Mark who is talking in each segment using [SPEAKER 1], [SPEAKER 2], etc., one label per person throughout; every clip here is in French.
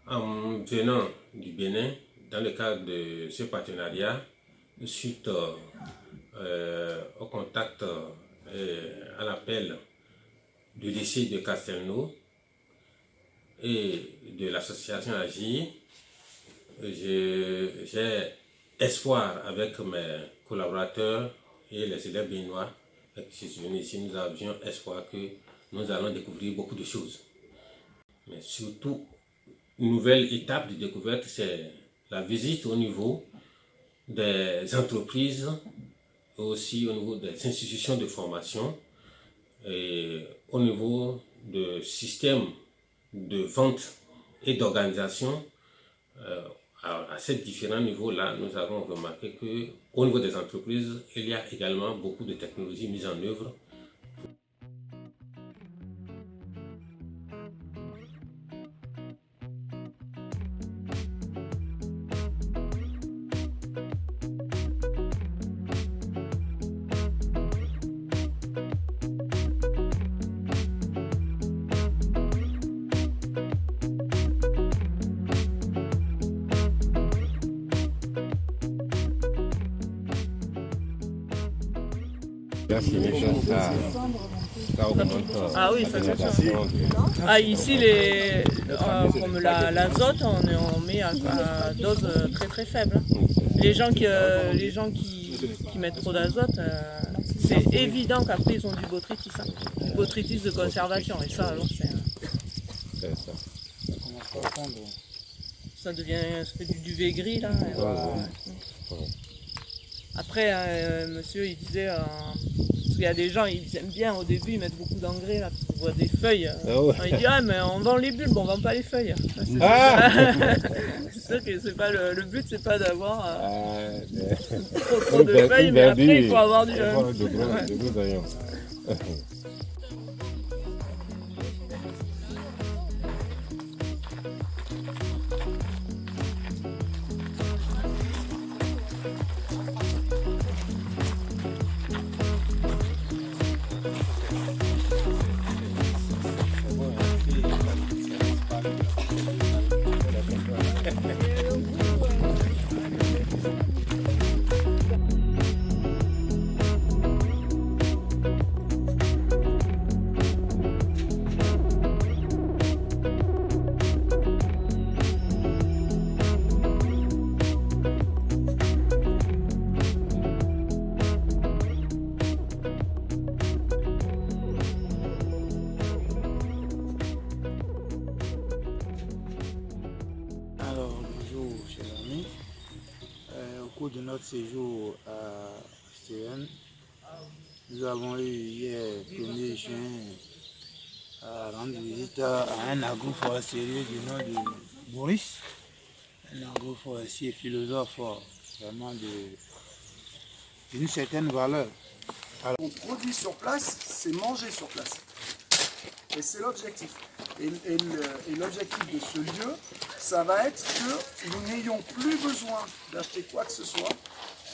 [SPEAKER 1] En venant du Bénin, dans le cadre de ce partenariat, suite au contact à l'appel du lycée de Castelnau et de l'association Agir, j'ai espoir avec mes collaborateurs et les élèves béninois qui sont venus ici, nous avions espoir que nous allons découvrir beaucoup de choses. Mais surtout, une nouvelle étape de découverte, c'est la visite au niveau des entreprises, aussi au niveau des institutions de formation, et au niveau de systèmes de vente et d'organisation. À ces différents niveaux-là, nous avons remarqué qu'au niveau des entreprises, il y a également beaucoup de technologies mises en œuvre.
[SPEAKER 2] Ah oui, ça c'est sûr. Ah, ici, comme l'azote, on met à dose très très faible. Les gens qui mettent trop d'azote, c'est évident qu'après ils ont du botrytis. Du botrytis de conservation. Et ça, alors, ça fait du duvet gris là. Après, monsieur, il disait, parce qu'il y a des gens, ils aiment bien au début, ils mettent beaucoup d'engrais là, parce qu'on voit des feuilles. Il dit, ah mais on vend les bulbes, on vend pas les feuilles. C'est sûr que c'est pas le but, c'est pas d'avoir trop de feuilles, mais après il faut avoir du...
[SPEAKER 3] Au cours de notre séjour à STN, nous avons eu hier 1er juin à rendre visite à un agroforestier du nom de Maurice, un agroforestier philosophe vraiment d'une certaine valeur.
[SPEAKER 4] Alors, on produit sur place, c'est manger sur place. Et c'est l'objectif. Et l'objectif de ce lieu, ça va être que nous n'ayons plus besoin d'acheter quoi que ce soit,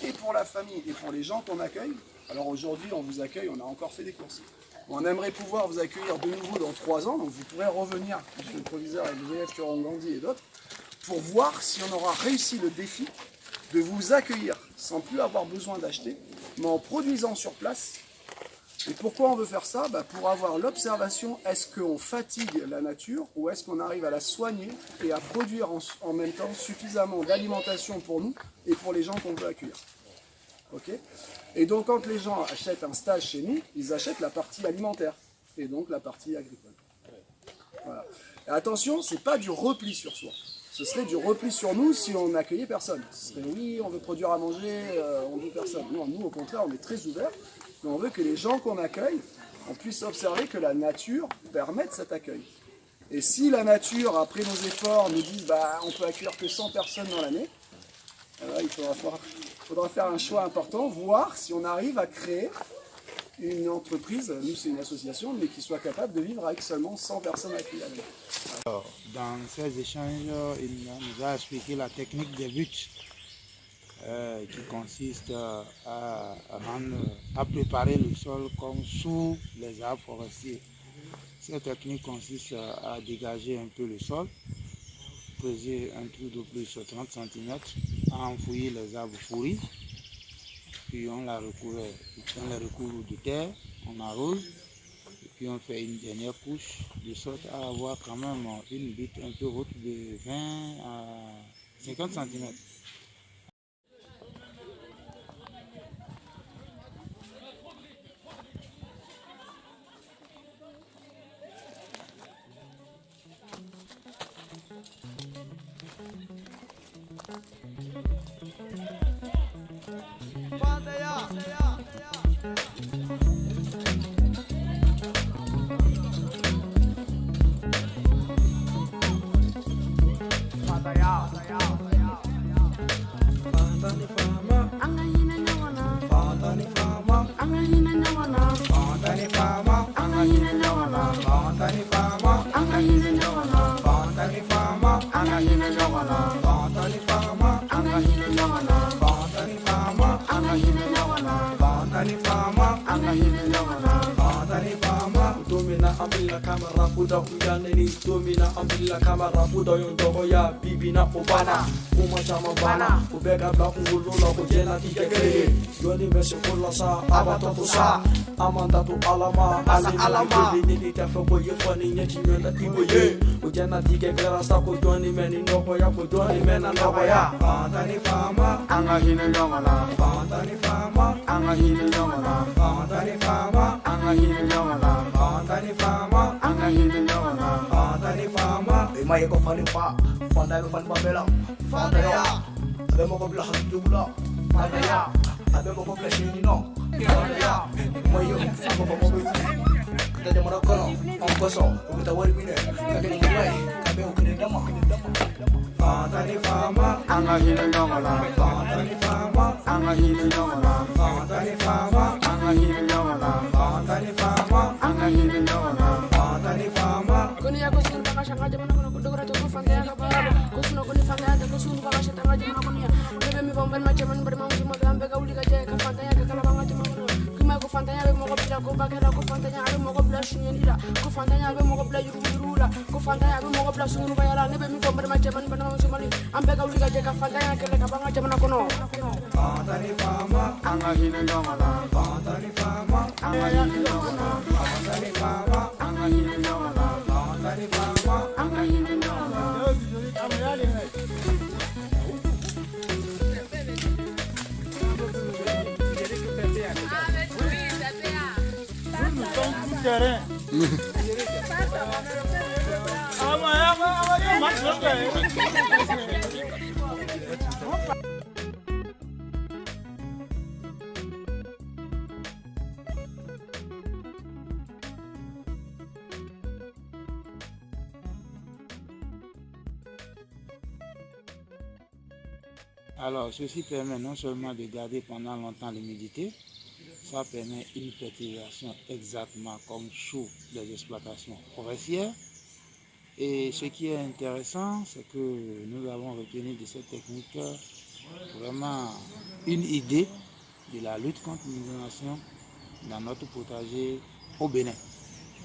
[SPEAKER 4] et pour la famille et pour les gens qu'on accueille. Alors aujourd'hui, on vous accueille, on a encore fait des courses. On aimerait pouvoir vous accueillir de nouveau dans 3 ans, donc vous pourrez revenir, monsieur le proviseur, avec les élèves qui auront grandi et d'autres, pour voir si on aura réussi le défi de vous accueillir sans plus avoir besoin d'acheter, mais en produisant sur place. Et pourquoi on veut faire ça? Pour avoir l'observation, est-ce qu'on fatigue la nature ou est-ce qu'on arrive à la soigner et à produire en même temps suffisamment d'alimentation pour nous et pour les gens qu'on veut accueillir. Okay. Et donc quand les gens achètent un stage chez nous, ils achètent la partie alimentaire et donc la partie agricole. Voilà. Et attention, ce n'est pas du repli sur soi. Ce serait du repli sur nous si on n'accueillait personne. Ce serait oui, on veut produire à manger, on veut personne. Non, nous au contraire, on est très ouverts. Mais on veut que les gens qu'on accueille, on puisse observer que la nature permette cet accueil. Et si la nature, après nos efforts, nous dit on peut accueillir que 100 personnes dans l'année, il faudra faire un choix important, voir si on arrive à créer une entreprise, nous c'est une association, mais qui soit capable de vivre avec seulement 100 personnes accueillies.
[SPEAKER 3] Alors, dans ces échanges, il nous a expliqué la technique des buts. Qui consiste à préparer le sol comme sous les arbres forestiers. Cette technique consiste à dégager un peu le sol creuser un trou de plus de 30 cm, à enfouir les arbres pourris, puis on la recouvre, on les recouvre de terre, on arrose, et puis on fait une dernière couche, de sorte à avoir quand même une butte un peu haute de 20 à 50 cm.
[SPEAKER 5] Domina ambila kamera puda uyaneni domina ambila kamera puda yondogo ya bibi na ubana uma chama bana ubega bla ungulula kujena tikekele yoni mesokola sa abato tusa amanda tu alama alama ni tafa ko yefani nyati mena tiboye ujena tikekele sta ko doni meni noko ya ko doni mena noko ya bandani fama anga hine nyongala bandani fama anga hine nyongala bandani fama anga hine nyongala bandani fama anga hine nyongala bandani fama e mai ko fani fa fanda ko fani babela fanda ya abe mo ko bla hajula fanda ya abe mo ko bla shinino fanda ya mai yo ko mo ko kita de mo ko on ko so kita wari mine ka ke ni mai ka be o kine dama bandani fama anga hine nyongala bandani fama anga hine nyongala bandani fama anga hine nyongala bandani fama anga hine nyongala bandani fama
[SPEAKER 6] kuni ya kusun baka shanga jamana kono kudogora to fanga ya baba kusun kuni fanga ya kusun baka shanga jamana kono ya bebe mi bomben ma jaman ber ma musuma gambe ga uli ga je ka fanga ya ka kala banga jamana kono kuma ko fanga ya mo ko bila ko bakara ko fanga ya mo ko bila shinira ko fanga ya mo ko bila yurula ko fanga ya mo ko bila sunu bayala ne be mi bomben ma jaman ber ma musuma li ambe ga uli ga je ka fanga ya ka banga jamana kono
[SPEAKER 5] bandani fama anga hine nyongala bandani fama anga hine nyongala bandani fama anga hine nyongala bandani fama anga hine nyongala
[SPEAKER 3] Alors, ceci permet non seulement de garder pendant longtemps l'humidité, ça permet une fertilisation exactement comme sous les exploitations forestières. Et ce qui est intéressant, c'est que nous avons retenu de cette technique vraiment une idée de la lutte contre l'inondation dans notre potager au Bénin.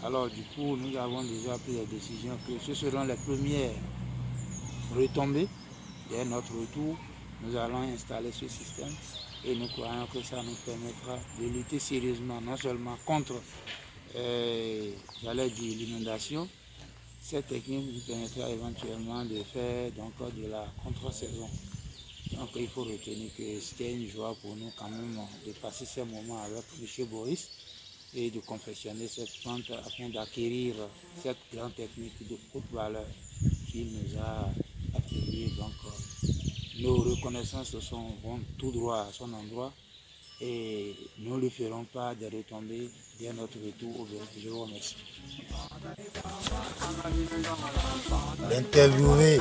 [SPEAKER 3] Alors du coup, nous avons déjà pris la décision que ce seront les premières retombées. Dès notre retour, nous allons installer ce système et nous croyons que ça nous permettra de lutter sérieusement, non seulement contre l'inondation. Cette technique nous permettra éventuellement de faire donc, de la contre-saison. Donc il faut retenir que c'était une joie pour nous quand même de passer ces moments avec M. Boris et de confectionner cette plante afin d'acquérir cette grande technique de haute valeur qu'il nous a attribuée. Donc nos reconnaissances vont tout droit à son endroit et nous ne lui ferons pas de retombées dès notre retour au Bénin. Je vous remercie.
[SPEAKER 7] L'interviewé.